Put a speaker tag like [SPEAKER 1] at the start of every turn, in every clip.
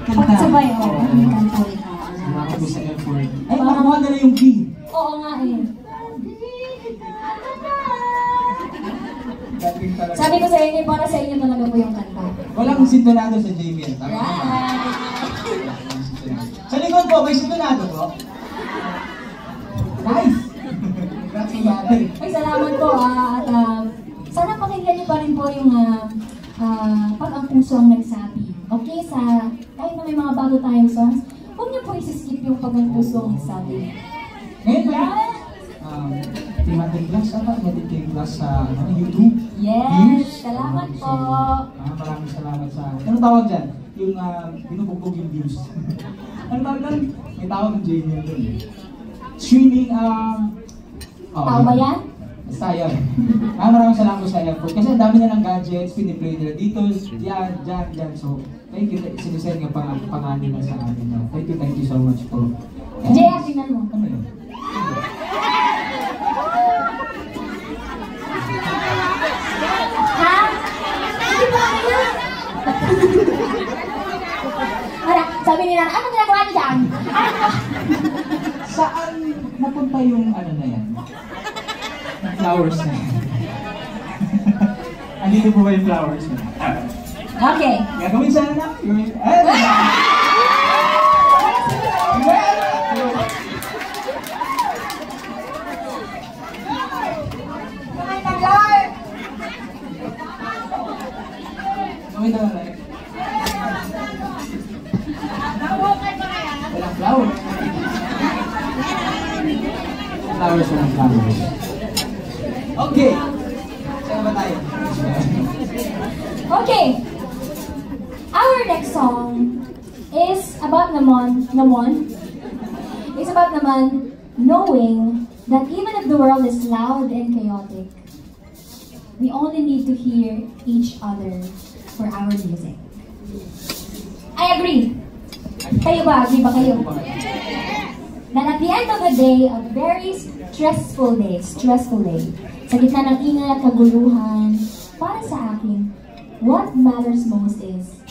[SPEAKER 1] pagsabay, kanta ulit.
[SPEAKER 2] Salamat po sa effort. Ay, makuha na yung key.
[SPEAKER 1] Oo nga eh. Sabi ko sa inyo, para sa inyo talaga po yung kanta.
[SPEAKER 2] Walang sintonado sa JBL. Sa likod po, may sintonado po. Nice!
[SPEAKER 1] Ay, salamat po at sana pakinggan niyo pa rin po yung Pag ang Puso ang Nagsabi. Okay, kahit na may mga bago tayong songs, huwag niyo po isi-skip yung Pag ang Puso ang Nagsabi.
[SPEAKER 2] Ngayon ba? Timating class ata, timating class sa YouTube.
[SPEAKER 1] Yes! Salamat po!
[SPEAKER 2] Maraming salamat sa akin. Anong tawag dyan? Yung binubugbog yung views. Ano tawag dyan? May tawag ng JBL dun. Streaming,
[SPEAKER 1] tao ba yan?
[SPEAKER 2] basta yun. Maraming salamat sa effort. Kasi ang dami na ng gadgets, piniplay nila dito, dyan. So, thank you. Sinisend nga panganin na sa amin. Thank you so much po.
[SPEAKER 1] Jay, tingnan mo.
[SPEAKER 2] Ano yun?
[SPEAKER 1] Ha? Hindi ba kayo? Sabi nila, ano ginagawa niyo dyan?
[SPEAKER 2] Saan napunta yung ano na yan? Flowers na yan. Andito po ba yung flowers na yan?
[SPEAKER 1] Okay.
[SPEAKER 2] Gagawin sana na. Gawin na lang. Walang flowers. Flowers, walang flowers. Okay. Saan ba tayo?
[SPEAKER 1] Okay. Our next song is about naman, it's about naman knowing that even if the world is loud and chaotic, we only need to hear each other for our music. I agree. Kayo ba? Agree ba kayo? That at the end of the day, a very stressful day, sa gitna ng ingay at kaguluhan, para sa akin, what matters most is,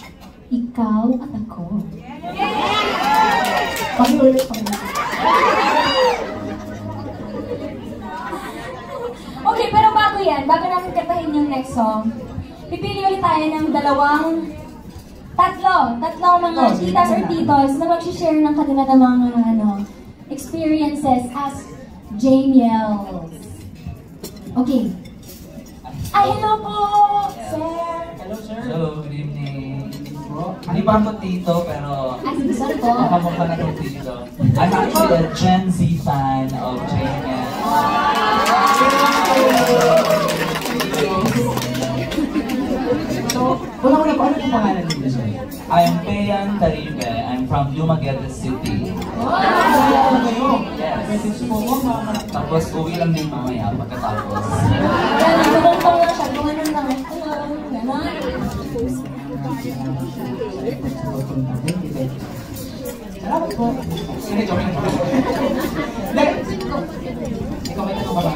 [SPEAKER 1] ikaw at ako. Pag-ulit. Okay, pero bago namin kantahin yung next song, pipili ulit tayo ng tatlong mga titas or titos na mag-share ng kanila ng mga experiences as JBLs. Okay. Ay, hello po, sir.
[SPEAKER 2] Hello, sir.
[SPEAKER 3] Hello, good evening. Hindi pa ako tito, pero
[SPEAKER 1] sorry po.
[SPEAKER 3] nakamukha na ng tito. I'm actually a Gen Z fan of JBL.
[SPEAKER 2] So, wala ko na po, ano yung pangalan nito, sir?
[SPEAKER 3] I'm Peyan Taribe. I'm from Dumaguete City.
[SPEAKER 2] Ano kayo?
[SPEAKER 3] Yes.
[SPEAKER 2] Message po ko,
[SPEAKER 3] Tapos uwi lang din mamaya pagkatapos.
[SPEAKER 1] Yan, nagulong lang siya. Gumanon lang.
[SPEAKER 2] Salamat po. Sige, joke lang. Ikaw may tanong ka ba?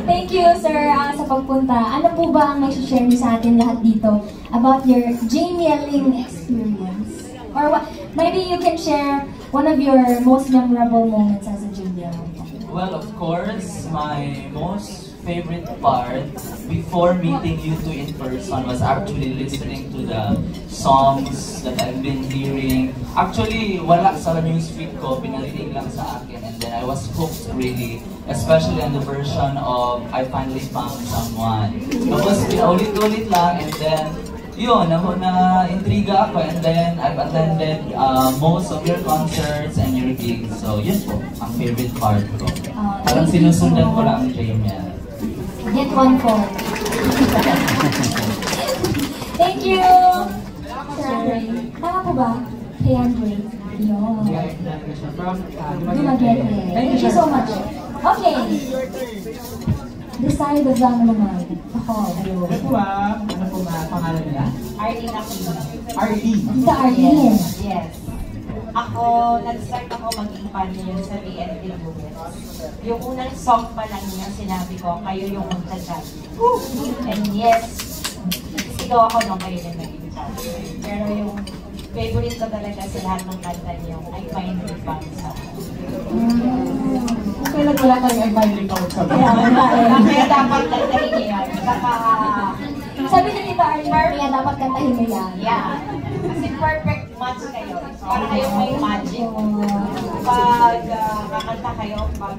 [SPEAKER 1] Thank you, sir, sa pagpunta. Ano po ba ang may share niyo sa atin lahat dito about your JBLing experience? Or maybe you can share one of your most memorable moments as a JBL.
[SPEAKER 3] Well, of course, my most favorite part before meeting you two in person was actually listening to the songs that I've been hearing. Actually, wala sa newsfeed ko, pinarinig lang sa akin, and then I was hooked really, especially on the version of I Finally Found Someone. Tapos pinaulit-ulit lang, and then yun, na-intriga ako, and then I've attended most of your concerts and your gigs. So yun po, ang favorite part ko. Parang sinusundan ko lang ang JBL.
[SPEAKER 1] Get one for. Thank you! Sir, tama po ba? Kay Andre. Yun. Dumaguete. Thank you so much. Okay. This side of lang naman. Ako, hello.
[SPEAKER 2] Ano po ba? Ano po ba pangalan nila?
[SPEAKER 4] Arlene Aquino.
[SPEAKER 2] Arlene.
[SPEAKER 1] Tita Arlene.
[SPEAKER 4] Yes. Ako, nag-start ako maging fan niyo sa BNT Lewis. Yung unang song pa lang niya, sinabi ko, kayo yung magta-chat. And yes, sigaw ako nung kayo na naging chat. Pero yung favorite ko talaga sa lahat ng kanta niyo ay Find Me Pansa.
[SPEAKER 2] Kailan wala tayong ay finally count sa
[SPEAKER 4] Kaya dapat kantahin niyo yan. Saka,
[SPEAKER 1] Sabi ni Tita Arlene, kaya dapat kantahin mo yan.
[SPEAKER 4] yeah. Kasi perfect match kayo. Para kayong may magic. Pag kakanta kayo, pag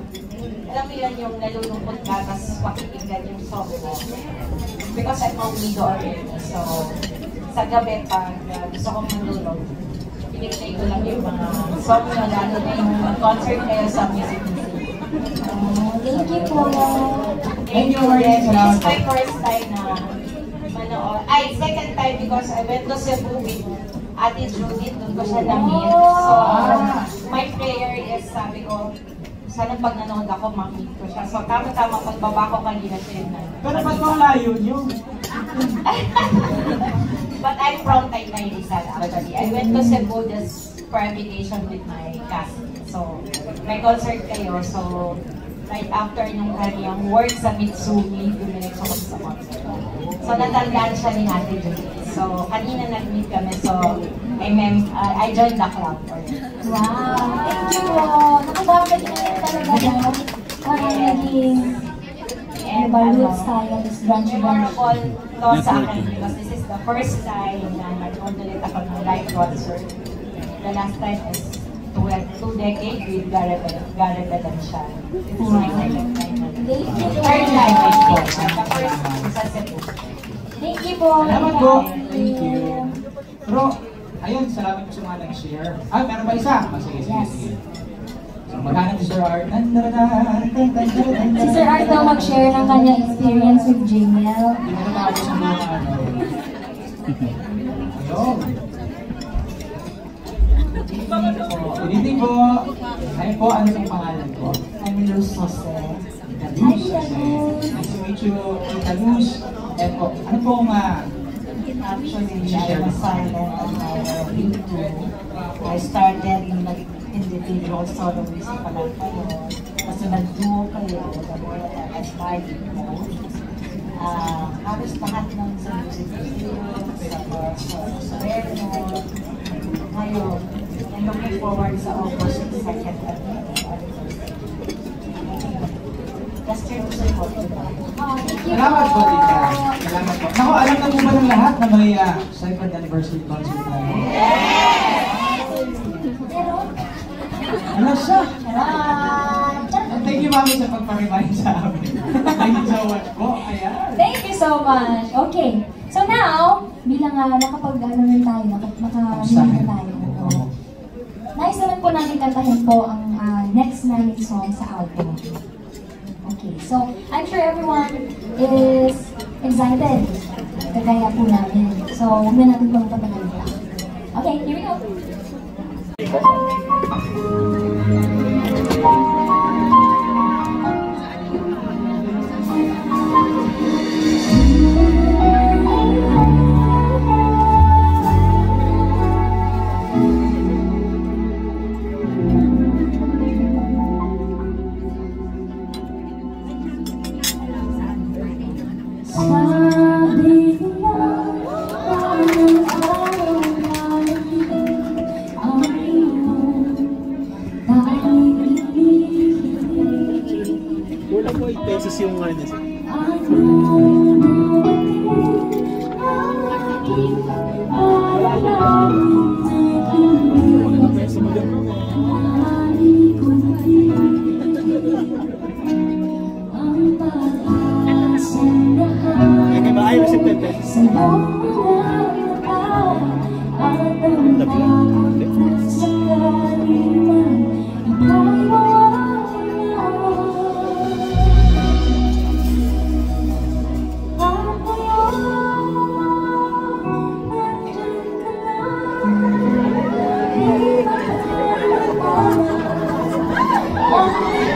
[SPEAKER 4] alam mo yun yung nalulungkot ka, tapos pakikinggan yung song mo. Because I'm only already. So, sa gabi, pag gusto kong manulog, piniplay ko lang yung mga song nyo, lalo na yung concert kayo sa Music Museum.
[SPEAKER 1] Thank you po.
[SPEAKER 2] Thank you, Marie.
[SPEAKER 4] This
[SPEAKER 2] Salamat
[SPEAKER 4] is my first time na manood. Ay, second time because I went to Cebu with Ate Judith, doon ko siya na-meet. So, my prayer is, sabi ko, sana pag nanood ako, ma-meet ko siya. So, tama-tama, pagbaba ko kanina siya yun na.
[SPEAKER 2] Pero ba't ang layo nyo?
[SPEAKER 4] But I'm from Taytay Rizal, actually. I went to Cebu just for a vacation with my cousin. So, may concert kayo. So, right after nung kanyang work sa Mitsumi, dumiretso ko sa concert. So, natandaan siya ni Ate Julie. So, kanina nag-meet kami. So, I joined the club for it.
[SPEAKER 1] Wow, thank you po. Nakababalik na rin talaga daw. Parang naging roots tayo, this branch.
[SPEAKER 4] Memorable to sa akin because this is the first time na nag-on ulit ako ng live concert. The last time is 2 decades with Gareth Bedanshan. This is my second time. Third time I go. The first sa Cebu.
[SPEAKER 1] Thank you po.
[SPEAKER 2] Salamat po. Thank you. Pero, ayun, salamat po sa mga nag-share. Ah, meron ba isa? Sige. So, maghanap si Sir Art.
[SPEAKER 1] Si Sir Art daw mag-share ng kanyang experience with Jamel.
[SPEAKER 2] Hindi mo natapos ang mga ano. Ayun. Good evening po. Ayun po, ano yung pangalan ko?
[SPEAKER 4] I'm Luz Jose.
[SPEAKER 1] Hi,
[SPEAKER 2] Luz.
[SPEAKER 1] Tita Luz.
[SPEAKER 2] Nice to meet you, Tita Luz. And po, ano po
[SPEAKER 4] Actually, I was silent on my YouTube. I started nung nag-individual solo music pa lang kayo. Kasi nag-duo kayo, the more that I admired you both. Halos lahat ng sa music video, sa record. Ngayon, I'm looking forward sa August 2nd Just here to support you.
[SPEAKER 1] Thank you
[SPEAKER 2] Salamat po, Tita. Salamat po. Naku, alam na po ba ng lahat na may second anniversary concert tayo?
[SPEAKER 1] Pero,
[SPEAKER 2] Ano siya?
[SPEAKER 1] charot.
[SPEAKER 2] Thank you, Mami, sa pagpa-remind sa amin. Thank you so much po. Ayan.
[SPEAKER 1] Thank you so much. Okay. So now, bilang nakapag-ano rin tayo, nakarinig na tayo. Nais naman po natin kantahin po ang next namin song sa album. Okay, so I'm sure everyone is excited. Kagaya po namin. So, huwag na natin pang patagalita. Okay, here we go. Sabi nila, parang araw na ang iyong pag-ibig.
[SPEAKER 5] Kulang po 8 pesos yung ano.
[SPEAKER 1] At nung dumating ang aking alalahanin sa'y hindi ang pag-asang lahat
[SPEAKER 5] Kaya ba ayaw si Pepe?
[SPEAKER 1] sa iyong mga mata at ang takot na sakali man ikaw'y mawawala. At ngayon, nandyan ka na, di ba tayo